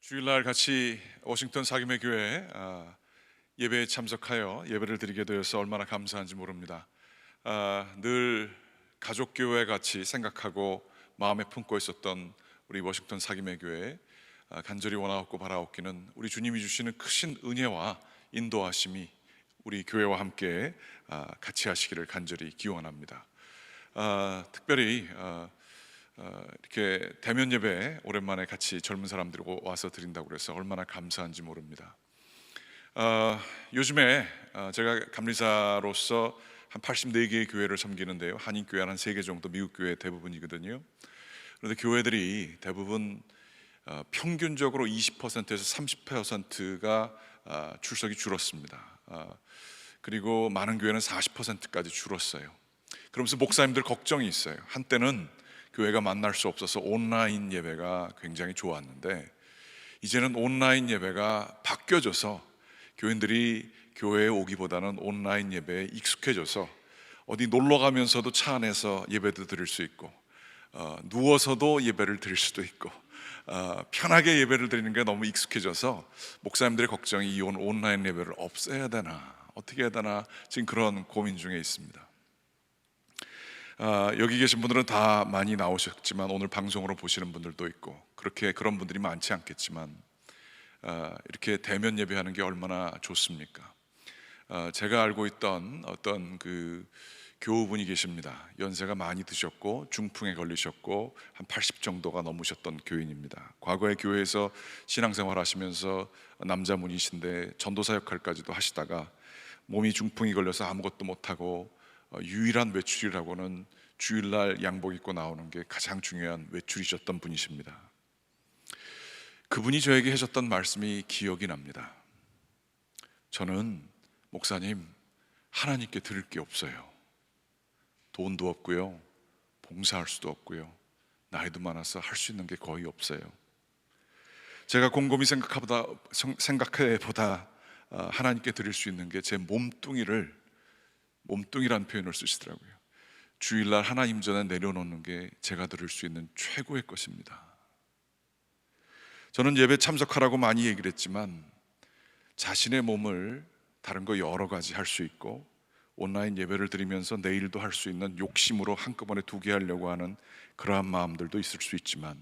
주일날 같이 워싱턴 사김의 교회 예배에 참석하여 예배를 드리게 되어서 얼마나 감사한지 모릅니다. 늘 가족 교회 같이 생각하고 마음에 품고 있었던 우리 워싱턴 사김의 교회, 간절히 원하옵고 바라옵기는 우리 주님이 주시는 크신 은혜와 인도하심이 우리 교회와 함께 같이 하시기를 간절히 기원합니다. 특별히 이렇게 대면 예배 오랜만에 같이 젊은 사람들이 와서 드린다고 그래서 얼마나 감사한지 모릅니다. 요즘에 제가 감리사로서 한 84개의 교회를 섬기는데요, 한인교회는 한 3개 정도 미국 교회 대부분이거든요. 그런데 교회들이 대부분 평균적으로 20%에서 30%가 출석이 줄었습니다. 그리고 많은 교회는 40%까지 줄었어요. 그러면서 목사님들 걱정이 있어요. 한때는 교회가 만날 수 없어서 온라인 예배가 굉장히 좋았는데 이제는 온라인 예배가 바뀌어져서 교인들이 교회에 오기보다는 온라인 예배에 익숙해져서 어디 놀러 가면서도 차 안에서 예배도 드릴 수 있고 누워서도 예배를 드릴 수도 있고 편하게 예배를 드리는 게 너무 익숙해져서 목사님들의 걱정이 이 온라인 예배를 없애야 되나 어떻게 해야 되나 지금 그런 고민 중에 있습니다. 여기 계신 분들은 다 많이 나오셨지만 오늘 방송으로 보시는 분들도 있고 그런 분들이 많지 않겠지만 이렇게 대면 예배하는 게 얼마나 좋습니까? 제가 알고 있던 어떤 그 교우분이 계십니다. 연세가 많이 드셨고 중풍에 걸리셨고 한 80 정도가 넘으셨던 교인입니다. 과거에 교회에서 신앙생활 하시면서 남자분이신데 전도사 역할까지도 하시다가 몸이 중풍이 걸려서 아무것도 못하고 유일한 외출이라고는 주일날 양복 입고 나오는 게 가장 중요한 외출이셨던 분이십니다. 그분이 저에게 해줬던 말씀이 기억이 납니다. 저는 목사님, 하나님께 드릴 게 없어요. 돈도 없고요, 봉사할 수도 없고요, 나이도 많아서 할 수 있는 게 거의 없어요. 제가 곰곰이 생각해보다 하나님께 드릴 수 있는 게 제 몸뚱이란 표현을 쓰시더라고요. 주일날 하나님 전에 내려놓는 게 제가 드릴 수 있는 최고의 것입니다. 저는 예배 참석하라고 많이 얘기를 했지만 자신의 몸을 다른 거 여러 가지 할 수 있고 온라인 예배를 드리면서 내일도 할 수 있는 욕심으로 한꺼번에 2개 하려고 하는 그러한 마음들도 있을 수 있지만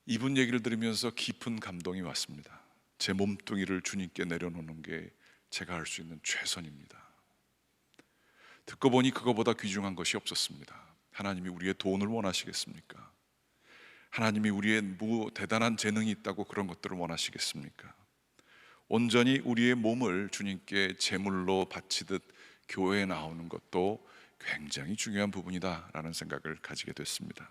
이분 얘기를 들으면서 깊은 감동이 왔습니다. 제 몸뚱이를 주님께 내려놓는 게 제가 할 수 있는 최선입니다. 듣고 보니 그거보다 귀중한 것이 없었습니다. 하나님이 우리의 돈을 원하시겠습니까? 하나님이 우리의 대단한 재능이 있다고 그런 것들을 원하시겠습니까? 온전히 우리의 몸을 주님께 제물로 바치듯 교회에 나오는 것도 굉장히 중요한 부분이다라는 생각을 가지게 됐습니다.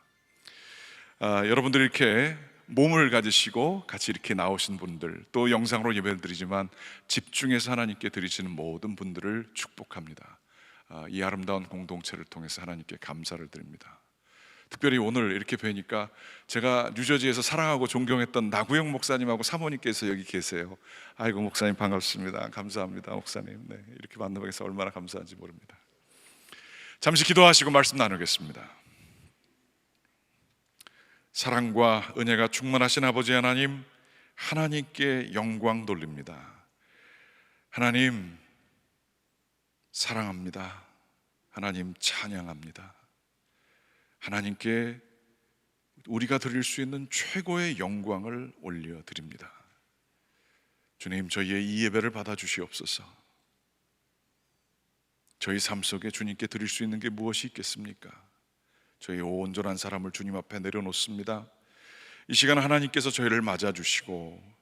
여러분들 이렇게 몸을 가지시고 같이 이렇게 나오신 분들, 또 영상으로 예배를 드리지만 집중해서 하나님께 드리시는 모든 분들을 축복합니다. 이 아름다운 공동체를 통해서 하나님께 감사를 드립니다. 특별히 오늘 이렇게 뵈니까 제가 뉴저지에서 사랑하고 존경했던 나구영 목사님하고 사모님께서 여기 계세요. 아이고 목사님 반갑습니다. 감사합니다 목사님. 네, 이렇게 만나뵈서 얼마나 감사한지 모릅니다. 잠시 기도하시고 말씀 나누겠습니다. 사랑과 은혜가 충만하신 아버지 하나님, 하나님께 영광 돌립니다. 하나님 사랑합니다. 하나님 찬양합니다. 하나님께 우리가 드릴 수 있는 최고의 영광을 올려드립니다. 주님, 저희의 이 예배를 받아주시옵소서. 저희 삶 속에 주님께 드릴 수 있는 게 무엇이 있겠습니까? 저희 온전한 사람을 주님 앞에 내려놓습니다. 이 시간 하나님께서 저희를 맞아주시고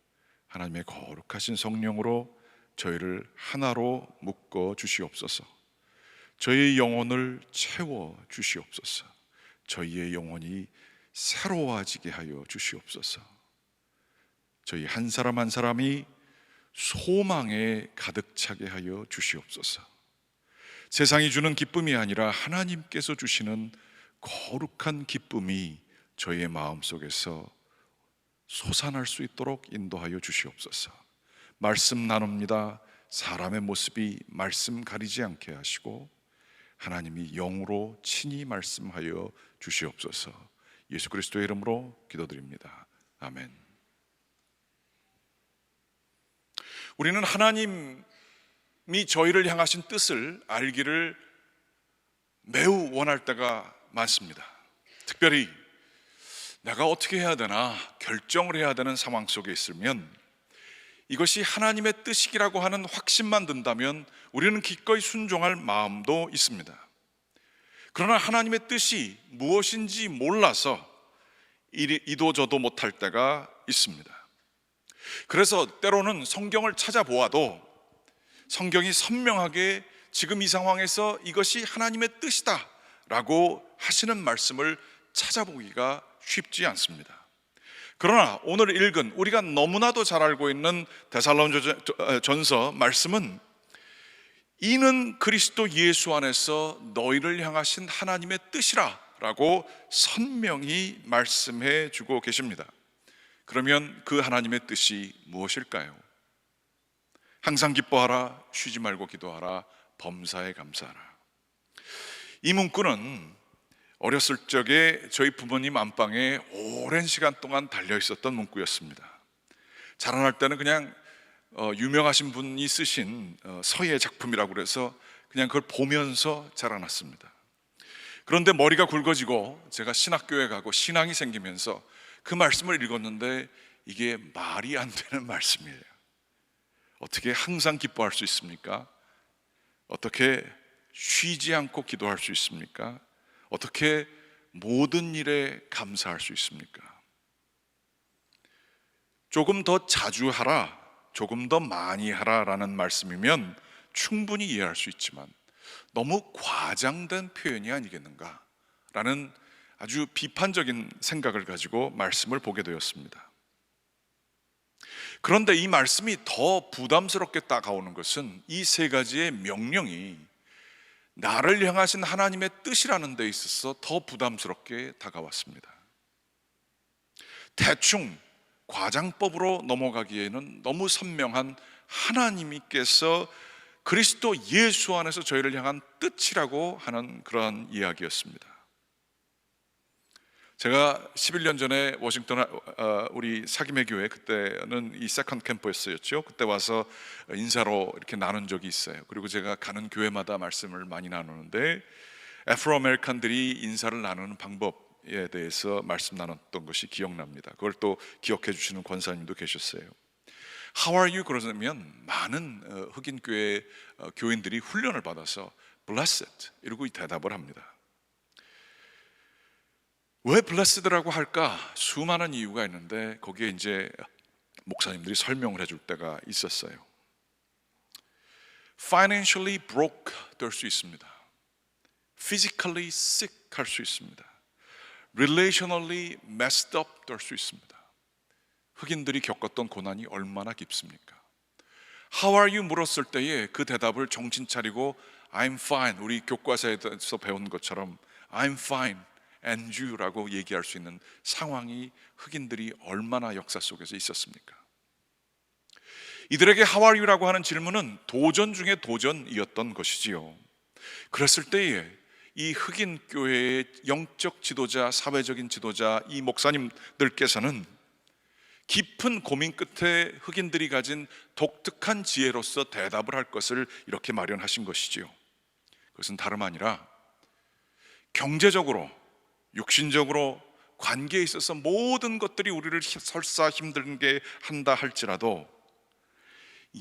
하나님의 거룩하신 성령으로 저희를 하나로 묶어 주시옵소서. 저희의 영혼을 채워 주시옵소서. 저희의 영혼이 새로워지게 하여 주시옵소서. 저희 한 사람 한 사람이 소망에 가득 차게 하여 주시옵소서. 세상이 주는 기쁨이 아니라 하나님께서 주시는 거룩한 기쁨이 저희의 마음속에서 솟아날 수 있도록 인도하여 주시옵소서. 말씀 나눕니다. 사람의 모습이 말씀 가리지 않게 하시고 하나님이 영으로 친히 말씀하여 주시옵소서. 예수 그리스도의 이름으로 기도드립니다. 아멘. 우리는 하나님이 저희를 향하신 뜻을 알기를 매우 원할 때가 많습니다. 특별히 내가 어떻게 해야 되나 결정을 해야 되는 상황 속에 있으면 이것이 하나님의 뜻이라고 하는 확신만 든다면 우리는 기꺼이 순종할 마음도 있습니다. 그러나 하나님의 뜻이 무엇인지 몰라서 이도저도 못할 때가 있습니다. 그래서 때로는 성경을 찾아보아도 성경이 선명하게 지금 이 상황에서 이것이 하나님의 뜻이다 라고 하시는 말씀을 찾아보기가 쉽지 않습니다. 그러나 오늘 읽은 우리가 너무나도 잘 알고 있는 데살로니가전서 말씀은 이는 그리스도 예수 안에서 너희를 향하신 하나님의 뜻이라 라고 선명히 말씀해 주고 계십니다. 그러면 그 하나님의 뜻이 무엇일까요? 항상 기뻐하라, 쉬지 말고 기도하라, 범사에 감사하라. 이 문구는 어렸을 적에 저희 부모님 안방에 오랜 시간 동안 달려 있었던 문구였습니다. 자라날 때는 그냥 유명하신 분이 쓰신 서예의 작품이라고 그래서 그냥 그걸 보면서 자라났습니다. 그런데 머리가 굵어지고 제가 신학교에 가고 신앙이 생기면서 그 말씀을 읽었는데 이게 말이 안 되는 말씀이에요. 어떻게 항상 기뻐할 수 있습니까? 어떻게 쉬지 않고 기도할 수 있습니까? 어떻게 모든 일에 감사할 수 있습니까? 조금 더 자주 하라, 조금 더 많이 하라라는 말씀이면 충분히 이해할 수 있지만 너무 과장된 표현이 아니겠는가 라는 아주 비판적인 생각을 가지고 말씀을 보게 되었습니다. 그런데 이 말씀이 더 부담스럽게 다가오는 것은 이 세 가지의 명령이 나를 향하신 하나님의 뜻이라는 데 있어서 더 부담스럽게 다가왔습니다. 대충 과장법으로 넘어가기에는 너무 선명한 하나님께서 그리스도 예수 안에서 저희를 향한 뜻이라고 하는 그러한 이야기였습니다. 제가 11년 전에 워싱턴 우리 사김의 교회, 그때는 이 세컨드 캠퍼스였죠. 그때 와서 인사로 이렇게 나눈 적이 있어요. 그리고 제가 가는 교회마다 말씀을 많이 나누는데 애프로 아메리칸들이 인사를 나누는 방법에 대해서 말씀 나눴던 것이 기억납니다. 그걸 또 기억해 주시는 권사님도 계셨어요. How are you? 그러면 많은 흑인 교회 교인들이 훈련을 받아서 Blessed 이러고 대답을 합니다. 왜 blessed라고 할까? 수많은 이유가 있는데 거기에 이제 목사님들이 설명을 해줄 때가 있었어요. Financially broke 될 수 있습니다. Physically sick 할 수 있습니다. Relationally messed up 될 수 있습니다. 흑인들이 겪었던 고난이 얼마나 깊습니까? How are you? 물었을 때에 그 대답을 정신 차리고 I'm fine, 우리 교과서에서 배운 것처럼 I'm fine and you라고 얘기할 수 있는 상황이 흑인들이 얼마나 역사 속에서 있었습니까? 이들에게 How are you라고 하는 질문은 도전 중에 도전이었던 것이지요. 그랬을 때에 이 흑인 교회의 영적 지도자, 사회적인 지도자, 이 목사님들께서는 깊은 고민 끝에 흑인들이 가진 독특한 지혜로서 대답을 할 것을 이렇게 마련하신 것이지요. 그것은 다름 아니라 경제적으로, 육신적으로, 관계에 있어서 모든 것들이 우리를 설사 힘들게 한다 할지라도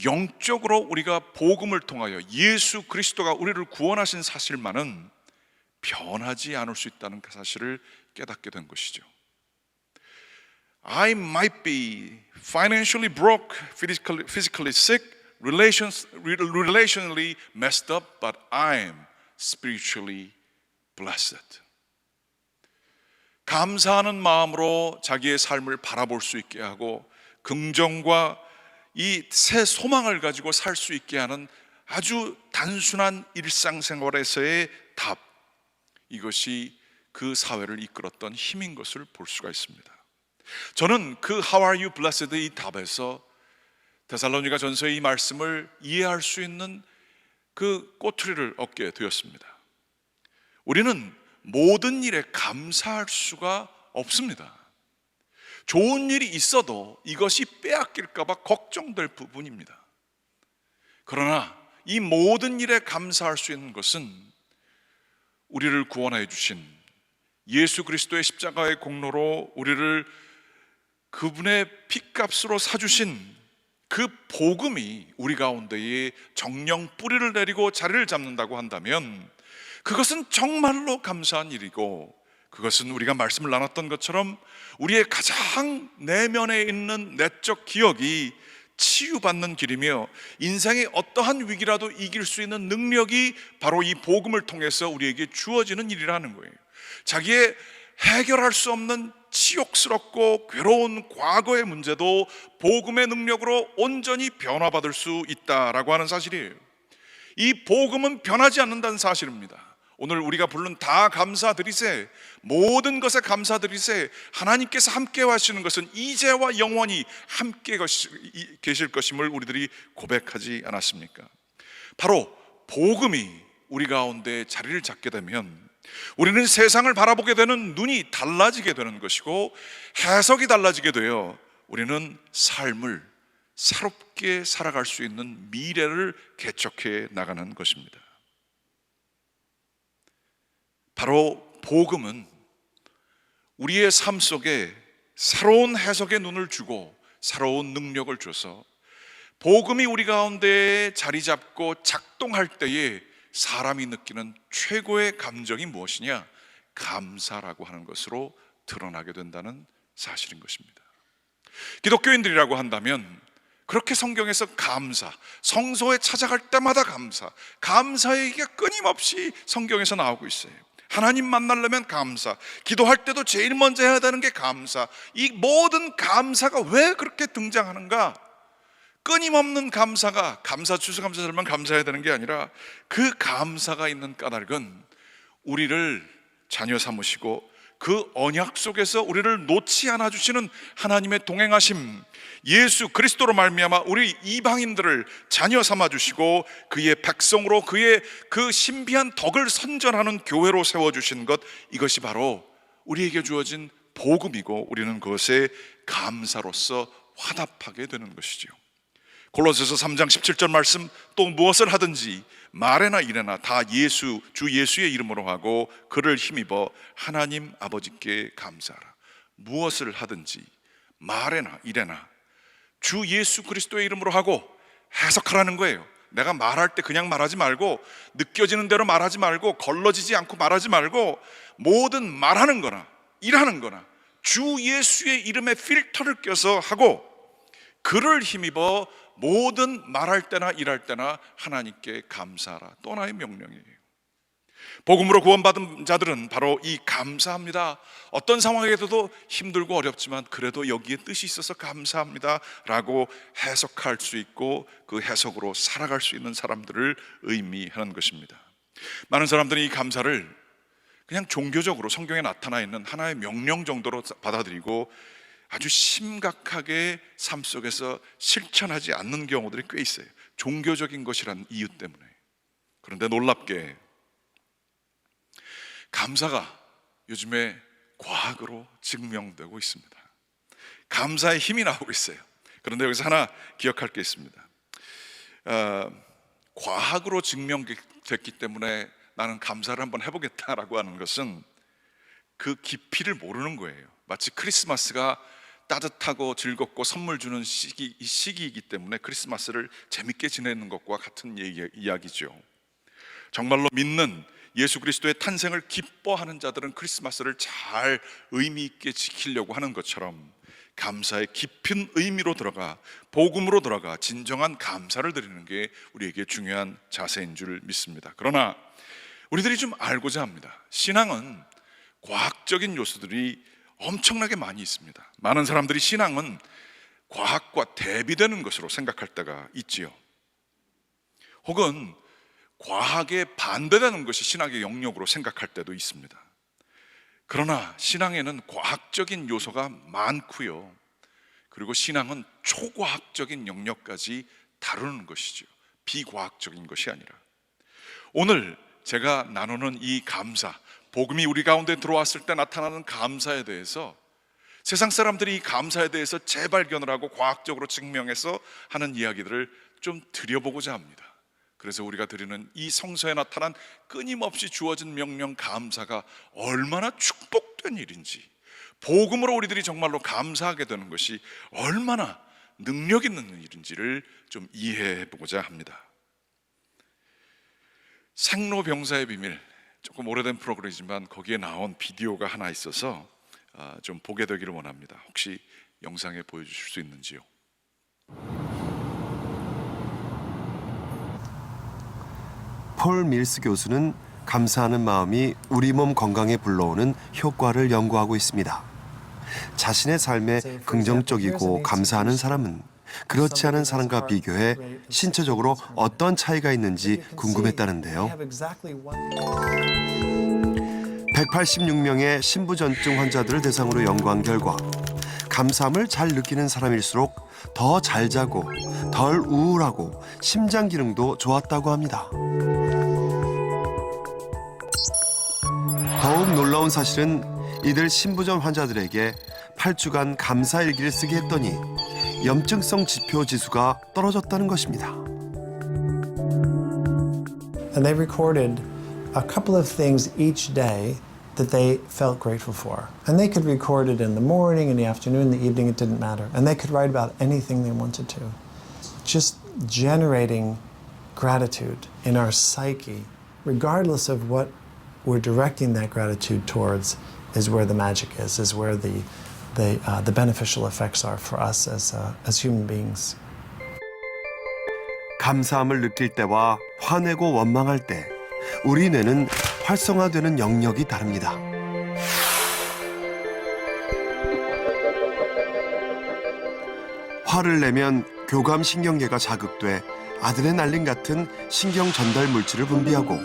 영적으로 우리가 복음을 통하여 예수 그리스도가 우리를 구원하신 사실만은 변하지 않을 수 있다는 그 사실을 깨닫게 된 것이죠. I might be financially broke, physically sick, relationally messed up, but I'm spiritually blessed. 감사하는 마음으로 자기의 삶을 바라볼 수 있게 하고 긍정과 이 새 소망을 가지고 살 수 있게 하는 아주 단순한 일상생활에서의 답, 이것이 그 사회를 이끌었던 힘인 것을 볼 수가 있습니다. 저는 그 How are you blessed 이 답에서 데살로니가 전서의 이 말씀을 이해할 수 있는 그 꼬투리를 얻게 되었습니다. 우리는 모든 일에 감사할 수가 없습니다. 좋은 일이 있어도 이것이 빼앗길까 봐 걱정될 부분입니다. 그러나 이 모든 일에 감사할 수 있는 것은 우리를 구원하여 주신 예수 그리스도의 십자가의 공로로 우리를 그분의 핏값으로 사주신 그 복음이 우리 가운데에 정령 뿌리를 내리고 자리를 잡는다고 한다면 그것은 정말로 감사한 일이고, 그것은 우리가 말씀을 나눴던 것처럼 우리의 가장 내면에 있는 내적 기억이 치유받는 길이며 인생의 어떠한 위기라도 이길 수 있는 능력이 바로 이 복음을 통해서 우리에게 주어지는 일이라는 거예요. 자기의 해결할 수 없는 치욕스럽고 괴로운 과거의 문제도 복음의 능력으로 온전히 변화받을 수 있다라고 하는 사실이에요. 이 복음은 변하지 않는다는 사실입니다. 오늘 우리가 부른 다 감사드리세, 모든 것에 감사드리세, 하나님께서 함께 하시는 것은 이제와 영원히 함께 계실 것임을 우리들이 고백하지 않았습니까? 바로 복음이 우리 가운데 자리를 잡게 되면 우리는 세상을 바라보게 되는 눈이 달라지게 되는 것이고, 해석이 달라지게 되어 우리는 삶을 새롭게 살아갈 수 있는 미래를 개척해 나가는 것입니다. 바로 복음은 우리의 삶 속에 새로운 해석의 눈을 주고 새로운 능력을 줘서 복음이 우리 가운데 자리 잡고 작동할 때에 사람이 느끼는 최고의 감정이 무엇이냐? 감사라고 하는 것으로 드러나게 된다는 사실인 것입니다. 기독교인들이라고 한다면 그렇게 성경에서 감사, 성소에 찾아갈 때마다 감사의 얘기가 끊임없이 성경에서 나오고 있어요. 하나님 만나려면 감사, 기도할 때도 제일 먼저 해야 되는 게 감사. 이 모든 감사가 왜 그렇게 등장하는가? 끊임없는 감사가, 감사 추수감사절만 감사해야 되는 게 아니라 그 감사가 있는 까닭은 우리를 자녀 삼으시고 그 언약 속에서 우리를 놓지 않아 주시는 하나님의 동행하심, 예수 그리스도로 말미암아 우리 이방인들을 자녀 삼아 주시고 그의 백성으로 그의 그 신비한 덕을 선전하는 교회로 세워주신 것, 이것이 바로 우리에게 주어진 복음이고 우리는 그것에 감사로서 화답하게 되는 것이죠. 골로새서 3장 17절 말씀, 또 무엇을 하든지 말에나 일에나 다 주 예수의 이름으로 하고 그를 힘입어 하나님 아버지께 감사하라. 무엇을 하든지 말에나 일에나 주 예수 그리스도의 이름으로 하고 해석하라는 거예요. 내가 말할 때 그냥 말하지 말고, 느껴지는 대로 말하지 말고, 걸러지지 않고 말하지 말고, 모든 말하는 거나 일하는 거나 주 예수의 이름에 필터를 껴서 하고 그를 힘입어 모든 말할 때나 일할 때나 하나님께 감사하라. 또 하나의 명령이에요. 복음으로 구원받은 자들은 바로 이 감사합니다, 어떤 상황에서도 힘들고 어렵지만 그래도 여기에 뜻이 있어서 감사합니다 라고 해석할 수 있고 그 해석으로 살아갈 수 있는 사람들을 의미하는 것입니다. 많은 사람들이 이 감사를 그냥 종교적으로 성경에 나타나 있는 하나의 명령 정도로 받아들이고 아주 심각하게 삶 속에서 실천하지 않는 경우들이 꽤 있어요. 종교적인 것이란 이유 때문에. 그런데 놀랍게 감사가 요즘에 과학으로 증명되고 있습니다. 감사의 힘이 나오고 있어요. 그런데 여기서 하나 기억할 게 있습니다. 과학으로 증명됐기 때문에 나는 감사를 한번 해보겠다라고 하는 것은 그 깊이를 모르는 거예요. 마치 크리스마스가 따뜻하고 즐겁고 선물 주는 시기이기 때문에 크리스마스를 재밌게 지내는 것과 같은 이야기죠. 정말로 믿는 예수 그리스도의 탄생을 기뻐하는 자들은 크리스마스를 잘 의미 있게 지키려고 하는 것처럼 감사의 깊은 의미로 들어가, 복음으로 들어가 진정한 감사를 드리는 게 우리에게 중요한 자세인 줄 믿습니다. 그러나 우리들이 좀 알고자 합니다. 신앙은 과학적인 요소들이 엄청나게 많이 있습니다. 많은 사람들이 신앙은 과학과 대비되는 것으로 생각할 때가 있지요. 혹은 과학에 반대되는 것이 신학의 영역으로 생각할 때도 있습니다. 그러나 신앙에는 과학적인 요소가 많고요. 그리고 신앙은 초과학적인 영역까지 다루는 것이죠. 비과학적인 것이 아니라. 오늘 제가 나누는 이 감사, 복음이 우리 가운데 들어왔을 때 나타나는 감사에 대해서 세상 사람들이 이 감사에 대해서 재발견을 하고 과학적으로 증명해서 하는 이야기들을 좀 드려보고자 합니다. 그래서 우리가 드리는 이 성서에 나타난 끊임없이 주어진 명령 감사가 얼마나 축복된 일인지, 복음으로 우리들이 정말로 감사하게 되는 것이 얼마나 능력 있는 일인지를 좀 이해해 보고자 합니다. 생로병사의 비밀, 조금 오래된 프로그램이지만 거기에 나온 비디오가 하나 있어서 좀 보게 되기를 원합니다. 혹시 영상에 보여주실 수 있는지요? 폴 밀스 교수는 감사하는 마음이 우리 몸 건강에 불러오는 효과를 연구하고 있습니다. 자신의 삶에 긍정적이고 감사하는 사람은 그렇지 않은 사람과 비교해 신체적으로 어떤 차이가 있는지 궁금했다는데요. 186명의 신부전증 환자들을 대상으로 연구한 결과 감사함을 잘 느끼는 사람일수록 더 잘 자고 덜 우울하고 심장 기능도 좋았다고 합니다. 더욱 놀라운 사실은 이들 신부전 환자들에게 8주간 감사 일기를 쓰게 했더니 염증성 지표 지수가 떨어졌다는 것입니다. And they recorded a couple of things each day that they felt grateful for. And they could record it in the morning, in the afternoon, in the evening, it didn't matter. And they could write about anything they wanted to. Just generating gratitude in our psyche, regardless of what we're directing that gratitude towards, is where the magic is where the beneficial effects are for us as human beings. 감사함을 느낄 때와 화내고 원망할 때 우리 뇌는 활성화되는 영역이 다릅니다. 화를 내면 교감신경계가 자극돼 아드레날린 같은 신경 전달 물질을 분비하고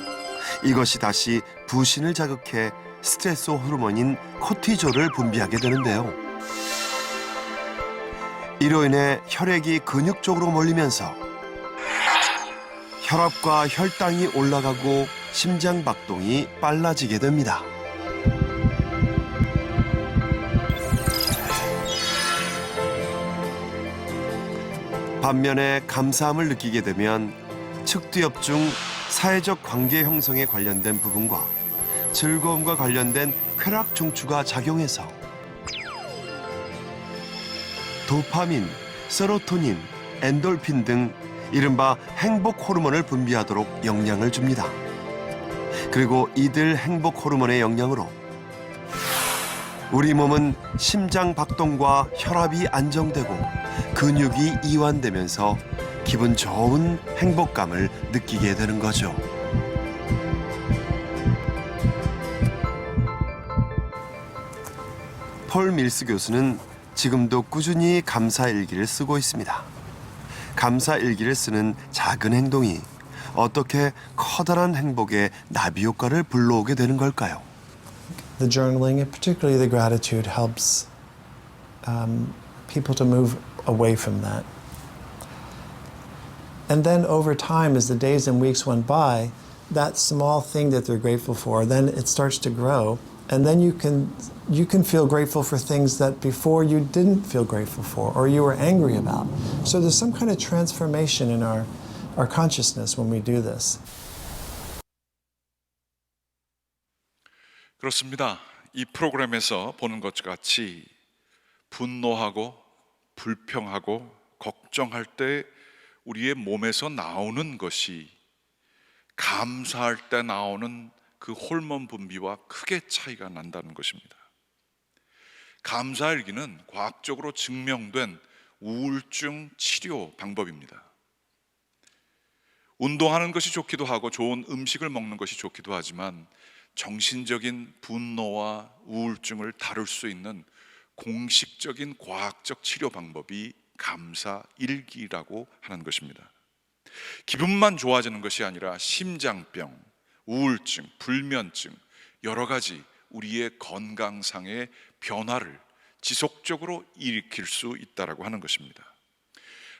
이것이 다시 부신을 자극해 스트레스 호르몬인 코티졸을 분비하게 되는데요. 이로 인해 혈액이 근육 쪽으로 몰리면서 혈압과 혈당이 올라가고 심장 박동이 빨라지게 됩니다. 반면에 감사함을 느끼게 되면 측두엽 중 사회적 관계 형성에 관련된 부분과 즐거움과 관련된 쾌락 중추가 작용해서 도파민, 세로토닌, 엔돌핀 등 이른바 행복 호르몬을 분비하도록 영향을 줍니다. 그리고 이들 행복 호르몬의 영향으로 우리 몸은 심장 박동과 혈압이 안정되고 근육이 이완되면서 기분 좋은 행복감을 느끼게 되는 거죠. 폴 밀스 교수는 지금도 꾸준히 감사 일기를 쓰고 있습니다. 감사 일기를 쓰는 작은 행동이 어떻게 커다란 행복의 나비 효과를 불러오게 되는 걸까요? The journaling, and particularly the gratitude, helps people to move away from that. And then over time, as the days and weeks went by, that small thing that they're grateful for, then it starts to grow. And then you can feel grateful for things that before you didn't feel grateful for or you were angry about. So there's some kind of transformation in our consciousness when we do this. 그렇습니다. 이 프로그램에서 보는 것과 같이 분노하고 불평하고 걱정할 때 우리의 몸에서 나오는 것이 감사할 때 나오는 그 호르몬 분비와 크게 차이가 난다는 것입니다. 감사일기는 과학적으로 증명된 우울증 치료 방법입니다. 운동하는 것이 좋기도 하고 좋은 음식을 먹는 것이 좋기도 하지만 정신적인 분노와 우울증을 다룰 수 있는 공식적인 과학적 치료 방법이 감사일기라고 하는 것입니다. 기분만 좋아지는 것이 아니라 심장병, 우울증, 불면증, 여러 가지 우리의 건강상의 변화를 지속적으로 일으킬 수 있다라고 하는 것입니다.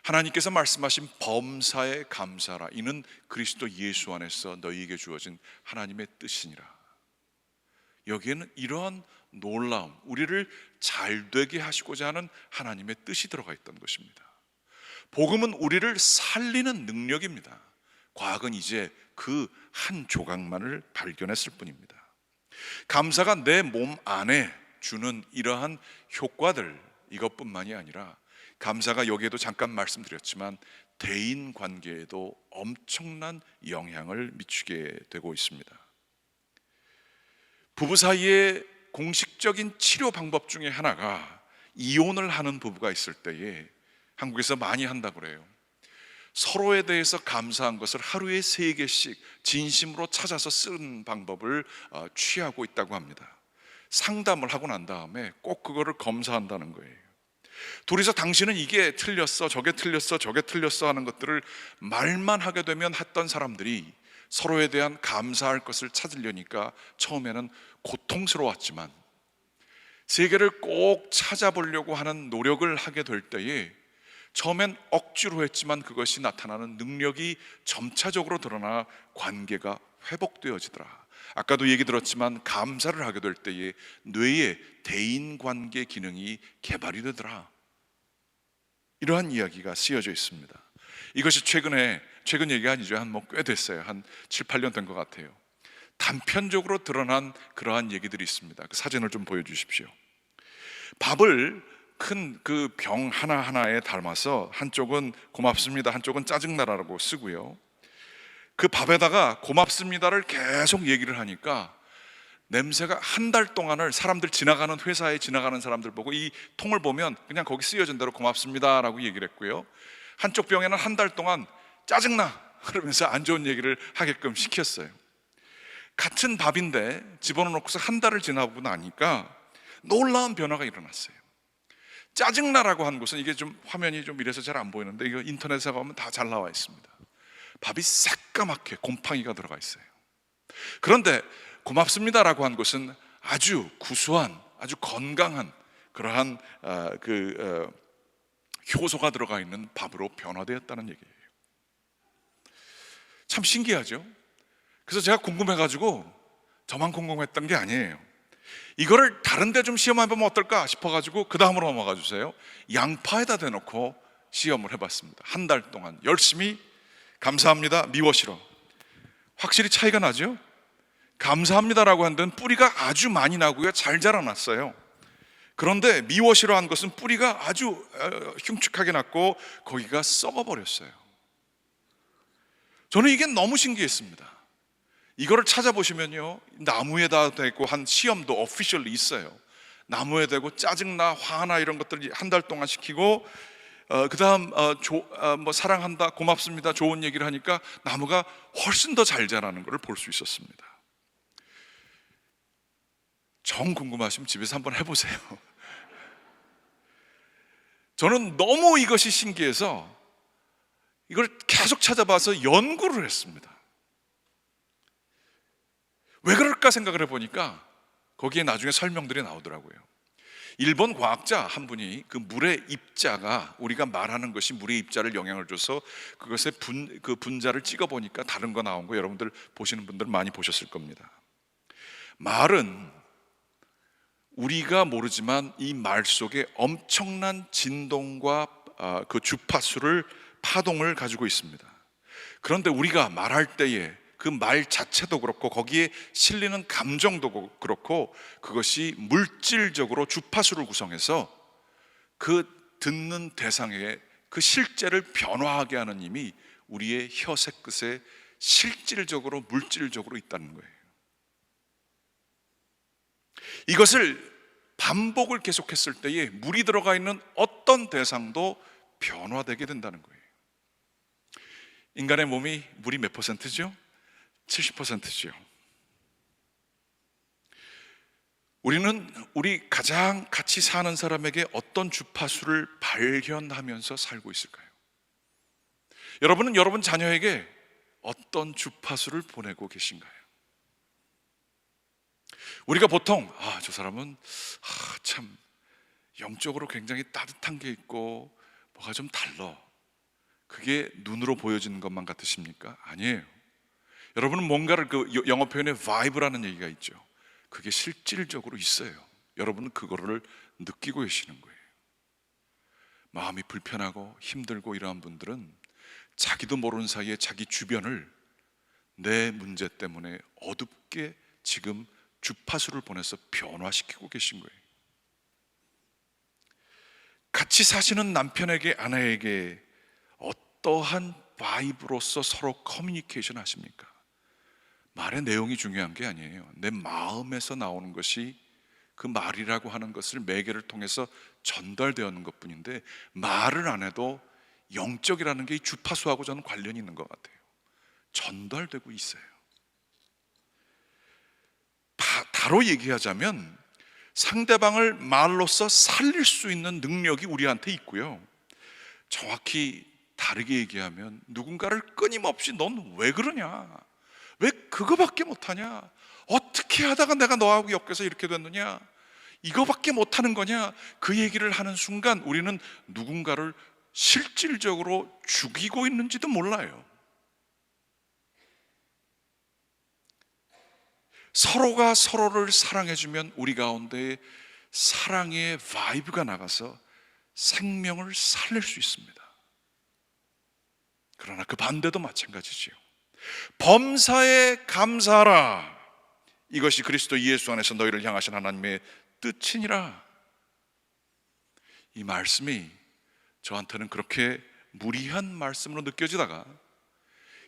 하나님께서 말씀하신 범사에 감사라, 이는 그리스도 예수 안에서 너희에게 주어진 하나님의 뜻이니라. 여기에는 이러한 놀라움, 우리를 잘되게 하시고자 하는 하나님의 뜻이 들어가 있던 것입니다. 복음은 우리를 살리는 능력입니다. 과학은 이제 그 한 조각만을 발견했을 뿐입니다. 감사가 내 몸 안에 주는 이러한 효과들, 이것뿐만이 아니라 감사가 여기에도 잠깐 말씀드렸지만 대인 관계에도 엄청난 영향을 미치게 되고 있습니다. 부부 사이에 공식적인 치료 방법 중에 하나가 이혼을 하는 부부가 있을 때에 한국에서 많이 한다고 그래요. 서로에 대해서 감사한 것을 하루에 3개씩 진심으로 찾아서 쓰는 방법을 취하고 있다고 합니다. 상담을 하고 난 다음에 꼭 그거를 검사한다는 거예요. 둘이서 당신은 이게 틀렸어, 저게 틀렸어, 저게 틀렸어 하는 것들을 말만 하게 되면 했던 사람들이 서로에 대한 감사할 것을 찾으려니까 처음에는 고통스러웠지만 세계를 꼭 찾아보려고 하는 노력을 하게 될 때에 처음엔 억지로 했지만 그것이 나타나는 능력이 점차적으로 드러나 관계가 회복되어지더라. 아까도 얘기 들었지만 감사를 하게 될 때에 뇌의 대인관계 기능이 개발이 되더라. 이러한 이야기가 쓰여져 있습니다. 이것이 최근 얘기가 아니죠. 한 꽤 됐어요. 한 7, 8년 된 것 같아요. 단편적으로 드러난 그러한 얘기들이 있습니다. 그 사진을 좀 보여주십시오. 밥을 큰 그 병 하나하나에 담아서 한쪽은 고맙습니다, 한쪽은 짜증나라고 쓰고요. 그 밥에다가 고맙습니다를 계속 얘기를 하니까 냄새가 한 달 동안을 사람들 지나가는 회사에 지나가는 사람들 보고 이 통을 보면 그냥 거기 쓰여진 대로 고맙습니다라고 얘기를 했고요. 한쪽 병에는 한 달 동안 짜증나 그러면서 안 좋은 얘기를 하게끔 시켰어요. 같은 밥인데 집어넣고서 한 달을 지나고 나니까 놀라운 변화가 일어났어요. 짜증나라고 한 곳은 이게 좀 화면이 좀 이래서 잘 안 보이는데 이거 인터넷에 가면 다 잘 나와 있습니다. 밥이 새까맣게 곰팡이가 들어가 있어요. 그런데 고맙습니다라고 한 곳은 아주 구수한, 아주 건강한 그러한 효소가 들어가 있는 밥으로 변화되었다는 얘기예요. 참 신기하죠? 그래서 제가 궁금해가지고 저만 궁금했던 게 아니에요. 이거를 다른 데 좀 시험해보면 어떨까 싶어가지고 그 다음으로 넘어가 주세요. 양파에다 대놓고 시험을 해봤습니다. 한 달 동안 열심히 감사합니다, 미워 싫어. 확실히 차이가 나죠? 감사합니다라고 한 데는 뿌리가 아주 많이 나고요, 잘 자라났어요. 그런데 미워 싫어 한 것은 뿌리가 아주 흉측하게 났고 거기가 썩어버렸어요. 저는 이게 너무 신기했습니다. 이거를 찾아보시면요, 나무에다 대고 한 시험도 오피셜리 있어요. 나무에 대고 짜증나, 화나 이런 것들 한 달 동안 시키고 그 다음 사랑한다, 고맙습니다, 좋은 얘기를 하니까 나무가 훨씬 더 잘 자라는 것을 볼 수 있었습니다. 정 궁금하시면 집에서 한번 해보세요. 저는 너무 이것이 신기해서 이걸 계속 찾아봐서 연구를 했습니다. 왜 그럴까 생각을 해보니까 거기에 나중에 설명들이 나오더라고요. 일본 과학자 한 분이 그 물의 입자가, 우리가 말하는 것이 물의 입자를 영향을 줘서 그것의 그 분자를 찍어보니까 다른 거 나온 거 여러분들 보시는 분들 많이 보셨을 겁니다. 말은 우리가 모르지만 이 말 속에 엄청난 진동과 그 주파수를, 파동을 가지고 있습니다. 그런데 우리가 말할 때에 그 말 자체도 그렇고 거기에 실리는 감정도 그렇고 그것이 물질적으로 주파수를 구성해서 그 듣는 대상의 그 실제를 변화하게 하는 힘이 우리의 혀새 끝에 실질적으로, 물질적으로 있다는 거예요. 이것을 반복을 계속했을 때에 물이 들어가 있는 어떤 대상도 변화되게 된다는 거예요. 인간의 몸이 물이 몇 %죠? 70%죠. 우리 가장 같이 사는 사람에게 어떤 주파수를 발견하면서 살고 있을까요? 여러분은 여러분 자녀에게 어떤 주파수를 보내고 계신가요? 우리가 보통 저 사람은 참 영적으로 굉장히 따뜻한 게 있고 뭐가 좀 달라, 그게 눈으로 보여지는 것만 같으십니까? 아니에요. 여러분은 뭔가를, 그 영어 표현에 vibe라는 얘기가 있죠. 그게 실질적으로 있어요. 여러분은 그거를 느끼고 계시는 거예요. 마음이 불편하고 힘들고 이러한 분들은 자기도 모르는 사이에 자기 주변을 내 문제 때문에 어둡게 지금 주파수를 보내서 변화시키고 계신 거예요. 같이 사시는 남편에게 아내에게 어떠한 바이브로서 서로 커뮤니케이션 하십니까? 말의 내용이 중요한 게 아니에요. 내 마음에서 나오는 것이 그 말이라고 하는 것을 매개를 통해서 전달되는 것뿐인데, 말을 안 해도 영적이라는 게 이 주파수하고 저는 관련이 있는 것 같아요. 전달되고 있어요. 다로 얘기하자면 상대방을 말로써 살릴 수 있는 능력이 우리한테 있고요, 정확히 다르게 얘기하면 누군가를 끊임없이 넌 왜 그러냐, 왜 그거밖에 못하냐, 어떻게 하다가 내가 너하고 엮여서 이렇게 됐느냐, 이거밖에 못하는 거냐, 그 얘기를 하는 순간 우리는 누군가를 실질적으로 죽이고 있는지도 몰라요. 서로가 서로를 사랑해주면 우리 가운데 사랑의 바이브가 나가서 생명을 살릴 수 있습니다. 그러나 그 반대도 마찬가지지요. 범사에 감사하라, 이것이 그리스도 예수 안에서 너희를 향하신 하나님의 뜻이니라. 이 말씀이 저한테는 그렇게 무리한 말씀으로 느껴지다가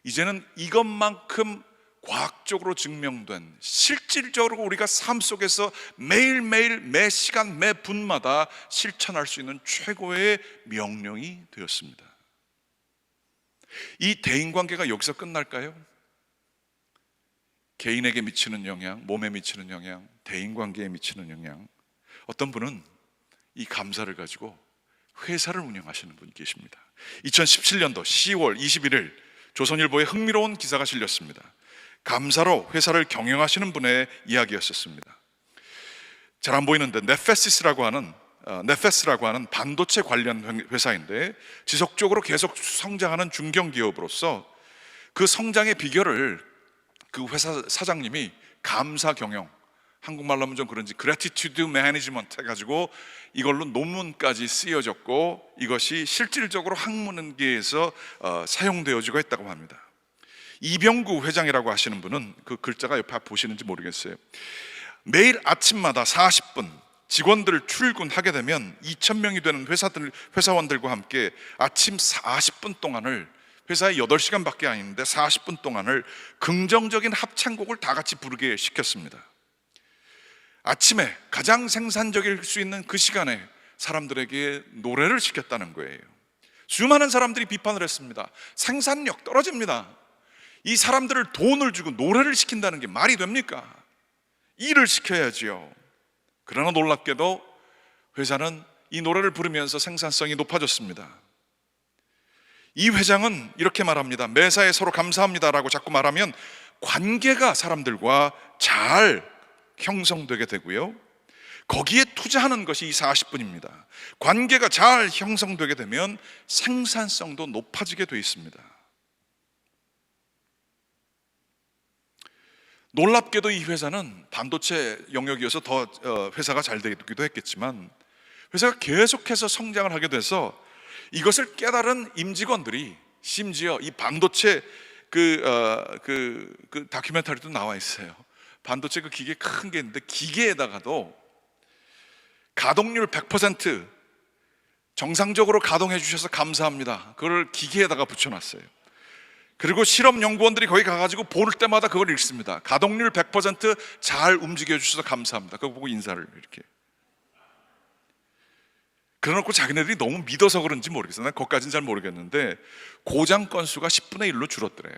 이제는 이것만큼 과학적으로 증명된, 실질적으로 우리가 삶 속에서 매일매일 매 시간 매 분마다 실천할 수 있는 최고의 명령이 되었습니다. 이 대인관계가 여기서 끝날까요? 개인에게 미치는 영향, 몸에 미치는 영향, 대인관계에 미치는 영향. 어떤 분은 이 감사를 가지고 회사를 운영하시는 분이 계십니다. 2017년도 10월 21일 조선일보에 흥미로운 기사가 실렸습니다. 감사로 회사를 경영하시는 분의 이야기였었습니다. 잘 안 보이는데 네페시스라고 하는 반도체 관련 회사인데, 지속적으로 계속 성장하는 중견기업으로서 그 성장의 비결을 그 회사 사장님이 감사 경영, 한국말로 하면 좀 그런지 그래티튜드 매니지먼트 해가지고 이걸로 논문까지 쓰여졌고, 이것이 실질적으로 학문계에서 사용되어지고 있다고 합니다. 이병구 회장이라고 하시는 분은, 그 글자가 옆에 보시는지 모르겠어요, 매일 아침마다 40분 직원들 출근하게 되면 2,000명이 되는 회사원들과 함께 아침 40분 동안을, 회사에 8시간밖에 아닌데 40분 동안을 긍정적인 합창곡을 다 같이 부르게 시켰습니다. 아침에 가장 생산적일 수 있는 그 시간에 사람들에게 노래를 시켰다는 거예요. 수많은 사람들이 비판을 했습니다. 생산력 떨어집니다. 이 사람들을 돈을 주고 노래를 시킨다는 게 말이 됩니까? 일을 시켜야지요. 그러나 놀랍게도 회사는 이 노래를 부르면서 생산성이 높아졌습니다. 이 회장은 이렇게 말합니다. 매사에 서로 감사합니다라고 자꾸 말하면 관계가 사람들과 잘 형성되게 되고요, 거기에 투자하는 것이 이 40분입니다. 관계가 잘 형성되게 되면 생산성도 높아지게 되어 있습니다. 놀랍게도 이 회사는 반도체 영역이어서 더 회사가 잘 되기도 했겠지만, 회사가 계속해서 성장을 하게 돼서 이것을 깨달은 임직원들이, 심지어 이 반도체 그 다큐멘터리도 나와 있어요. 반도체 그 기계 큰 게 있는데, 기계에다가도 가동률 100% 정상적으로 가동해 주셔서 감사합니다, 그걸 기계에다가 붙여놨어요. 그리고 실험 연구원들이 거기 가가지고 볼 때마다 그걸 읽습니다. 가동률 100% 잘 움직여 주셔서 감사합니다. 그거 보고 인사를 이렇게. 그래놓고 자기네들이 너무 믿어서 그런지 모르겠어요. 난 그것까지는 잘 모르겠는데 고장 건수가 10분의 1로 줄었더래요.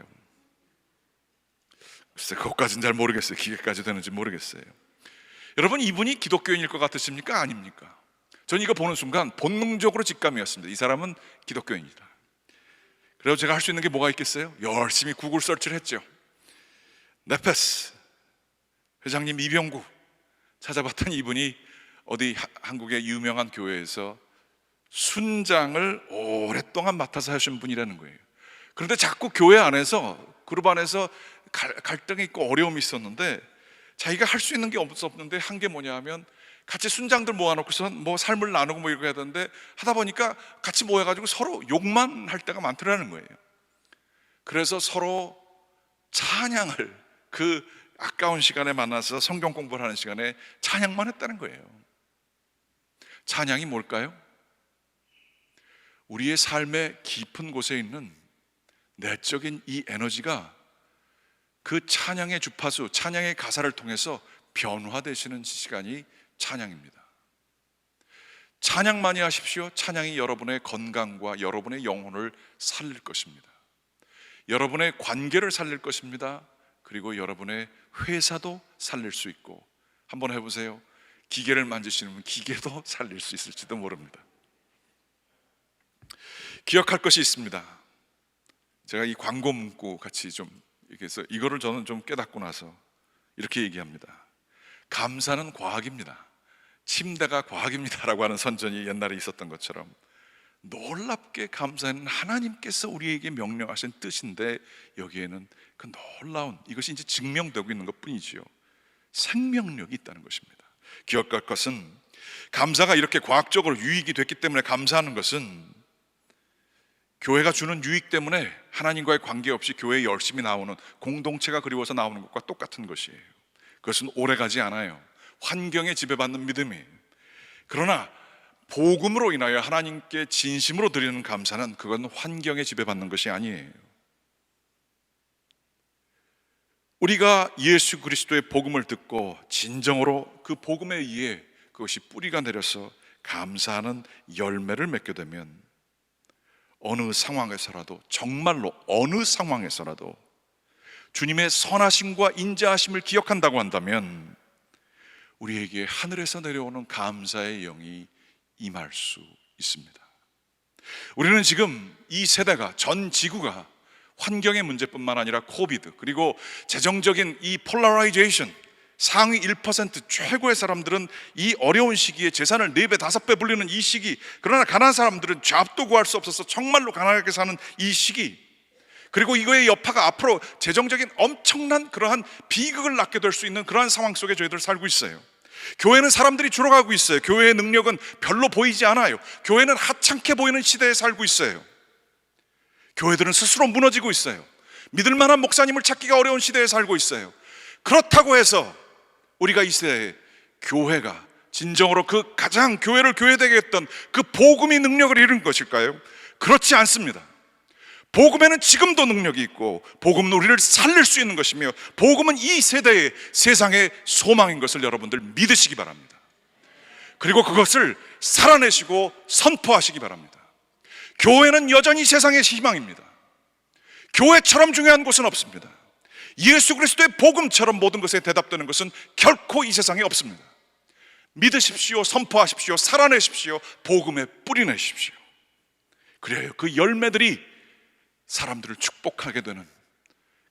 글쎄, 그것까지는 잘 모르겠어요. 기계까지 되는지 모르겠어요. 여러분, 이분이 기독교인일 것 같으십니까? 아닙니까? 저는 이거 보는 순간 본능적으로 직감이었습니다. 이 사람은 기독교인이다. 그래서 제가 할 수 있는 게 뭐가 있겠어요? 열심히 구글 서치를 했죠. 네페스 회장님 이병구 찾아봤더니 이분이 어디 한국의 유명한 교회에서 순장을 오랫동안 맡아서 하신 분이라는 거예요. 그런데 자꾸 교회 안에서, 그룹 안에서 갈등이 있고 어려움이 있었는데 자기가 할 수 있는 게 없었는데 한 게 뭐냐 하면 같이 순장들 모아놓고서 뭐 삶을 나누고 뭐 이렇게 해야 되는데 하다 보니까 같이 모여가지고 서로 욕만 할 때가 많더라는 거예요. 그래서 서로 찬양을, 그 아까운 시간에 만나서 성경 공부를 하는 시간에 찬양만 했다는 거예요. 찬양이 뭘까요? 우리의 삶의 깊은 곳에 있는 내적인 이 에너지가 그 찬양의 주파수, 찬양의 가사를 통해서 변화되시는 시간이 찬양입니다. 찬양 많이 하십시오. 찬양이 여러분의 건강과 여러분의 영혼을 살릴 것입니다. 여러분의 관계를 살릴 것입니다. 그리고 여러분의 회사도 살릴 수 있고, 한번 해보세요. 기계를 만지시는 분 기계도 살릴 수 있을지도 모릅니다. 기억할 것이 있습니다. 제가 이 광고 문구 같이 좀 이렇게 해서 이거를 저는 좀 깨닫고 나서 이렇게 얘기합니다. 감사는 과학입니다. 침대가 과학입니다라고 하는 선전이 옛날에 있었던 것처럼 놀랍게 감사는 하나님께서 우리에게 명령하신 뜻인데, 여기에는 그 놀라운, 이것이 이제 증명되고 있는 것 뿐이지요, 생명력이 있다는 것입니다. 기억할 것은, 감사가 이렇게 과학적으로 유익이 됐기 때문에 감사하는 것은 교회가 주는 유익 때문에 하나님과의 관계없이 교회에 열심히 나오는, 공동체가 그리워서 나오는 것과 똑같은 것이에요. 그것은 오래가지 않아요. 환경에 지배받는 믿음이에요. 그러나 복음으로 인하여 하나님께 진심으로 드리는 감사는, 그건 환경에 지배받는 것이 아니에요. 우리가 예수 그리스도의 복음을 듣고 진정으로 그 복음에 의해 그것이 뿌리가 내려서 감사하는 열매를 맺게 되면, 어느 상황에서라도, 정말로 어느 상황에서라도 주님의 선하심과 인자하심을 기억한다고 한다면 우리에게 하늘에서 내려오는 감사의 영이 임할 수 있습니다. 우리는 지금 이 세대가, 전 지구가 환경의 문제뿐만 아니라 코비드, 그리고 재정적인 이 폴라라이제이션, 상위 1% 최고의 사람들은 이 어려운 시기에 재산을 4배, 5배 불리는 이 시기, 그러나 가난한 사람들은 잡도 구할 수 없어서 정말로 가난하게 사는 이 시기, 그리고 이거의 여파가 앞으로 재정적인 엄청난 그러한 비극을 낳게 될 수 있는 그러한 상황 속에 저희들 살고 있어요. 교회는 사람들이 줄어가고 있어요. 교회의 능력은 별로 보이지 않아요. 교회는 하찮게 보이는 시대에 살고 있어요. 교회들은 스스로 무너지고 있어요. 믿을 만한 목사님을 찾기가 어려운 시대에 살고 있어요. 그렇다고 해서 우리가 이 시대에 교회가 진정으로 그 가장 교회를 교회되게 했던 그 복음이 능력을 이룬 것일까요? 그렇지 않습니다. 복음에는 지금도 능력이 있고, 복음은 우리를 살릴 수 있는 것이며, 복음은 이 세대의 세상의 소망인 것을 여러분들 믿으시기 바랍니다. 그리고 그것을 살아내시고 선포하시기 바랍니다. 교회는 여전히 세상의 희망입니다. 교회처럼 중요한 곳은 없습니다. 예수 그리스도의 복음처럼 모든 것에 대답되는 것은 결코 이 세상에 없습니다. 믿으십시오. 선포하십시오. 살아내십시오. 복음에 뿌리내십시오. 그래야 그 열매들이 사람들을 축복하게 되는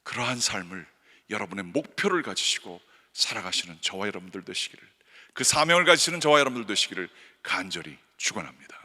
그러한 삶을, 여러분의 목표를 가지시고 살아가시는 저와 여러분들 되시기를, 그 사명을 가지시는 저와 여러분들 되시기를 간절히 축원합니다.